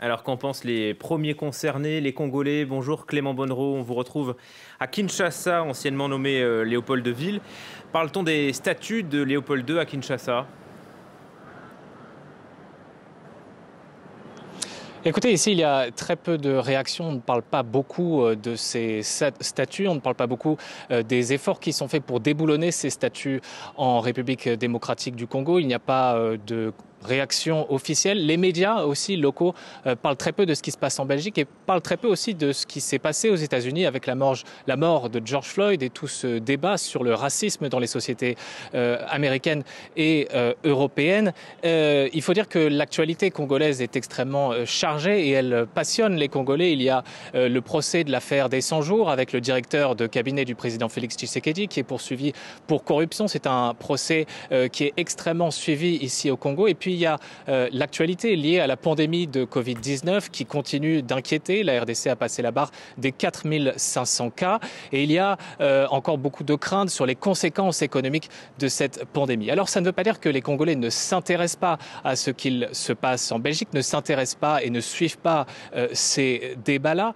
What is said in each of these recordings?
Alors qu'en pensent les premiers concernés, les Congolais? Bonjour Clément Bonnereau, on vous retrouve à Kinshasa, anciennement nommé Léopoldville. Parle-t-on des statues de Léopold II à Kinshasa? Écoutez, ici, il y a très peu de réactions. On ne parle pas beaucoup de ces statuts. On ne parle pas beaucoup des efforts qui sont faits pour déboulonner ces statuts en République démocratique du Congo. Il n'y a pas de réaction officielle. Les médias aussi locaux parlent très peu de ce qui se passe en Belgique et parlent très peu aussi de ce qui s'est passé aux États-Unis avec la mort de George Floyd et tout ce débat sur le racisme dans les sociétés américaines et européennes. Il faut dire que l'actualité congolaise est extrêmement chargée et elle passionne les Congolais. Il y a le procès de l'affaire des 100 jours avec le directeur de cabinet du président Félix Tshisekedi qui est poursuivi pour corruption. C'est un procès qui est extrêmement suivi ici au Congo. Et puis il y a l'actualité liée à la pandémie de Covid-19 qui continue d'inquiéter. La RDC a passé la barre des 4500 cas et il y a encore beaucoup de craintes sur les conséquences économiques de cette pandémie. Alors ça ne veut pas dire que les Congolais ne s'intéressent pas à ce qu'il se passe en Belgique, ne s'intéressent pas et ne suivent pas ces débats-là.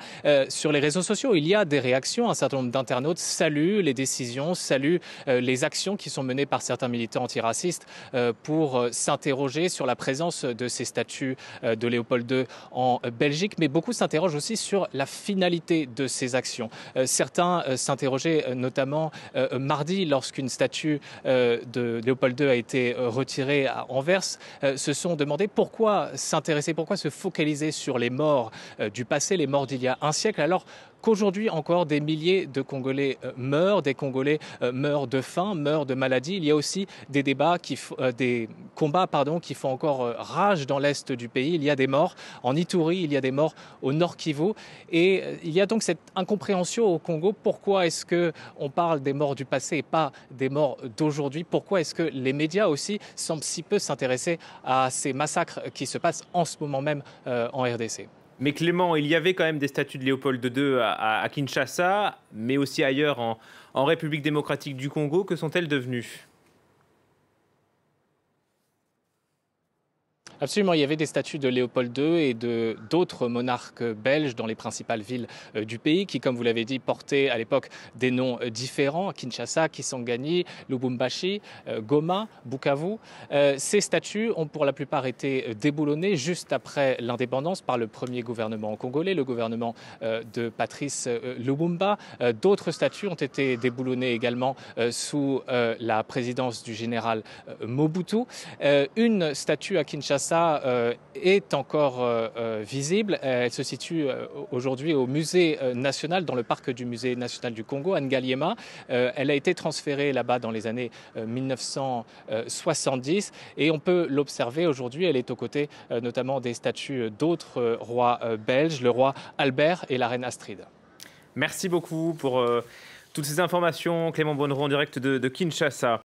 Sur les réseaux sociaux, il y a des réactions. Un certain nombre d'internautes saluent les décisions, saluent les actions qui sont menées par certains militants antiracistes pour s'interroger sur la présence de ces statues de Léopold II en Belgique. Mais beaucoup s'interrogent aussi sur la finalité de ces actions. Certains s'interrogeaient notamment mardi lorsqu'une statue de Léopold II a été retirée à Anvers, se sont demandé pourquoi s'intéresser, pourquoi se focaliser sur les morts du passé, les morts d'il y a un siècle, alors qu'aujourd'hui encore des milliers de Congolais meurent, des Congolais meurent de faim, meurent de maladie. Il y a aussi des combats qui font encore rage dans l'est du pays. Il y a des morts en Ituri, il y a des morts au Nord Kivu. Et il y a donc cette incompréhension au Congo. Pourquoi est-ce qu'on parle des morts du passé et pas des morts d'aujourd'hui? Pourquoi est-ce que les médias aussi semblent si peu s'intéresser à ces massacres qui se passent en ce moment même en RDC? Mais Clément, il y avait quand même des statues de Léopold II à Kinshasa, mais aussi ailleurs en République démocratique du Congo. Que sont-elles devenues? Absolument, il y avait des statues de Léopold II et d'autres monarques belges dans les principales villes du pays qui, comme vous l'avez dit, portaient à l'époque des noms différents. Kinshasa, Kisangani, Lubumbashi, Goma, Bukavu. Ces statues ont pour la plupart été déboulonnées juste après l'indépendance par le premier gouvernement congolais, le gouvernement de Patrice Lumumba. D'autres statues ont été déboulonnées également sous la présidence du général Mobutu. Une statue à Kinshasa est encore visible. Elle se situe aujourd'hui au musée national, dans le parc du musée national du Congo, à Ngaliema. Elle a été transférée là-bas dans les années 1970 et on peut l'observer aujourd'hui. Elle est aux côtés notamment des statues d'autres rois belges, le roi Albert et la reine Astrid. Merci beaucoup pour toutes ces informations, Clément Bonnereau en direct de Kinshasa.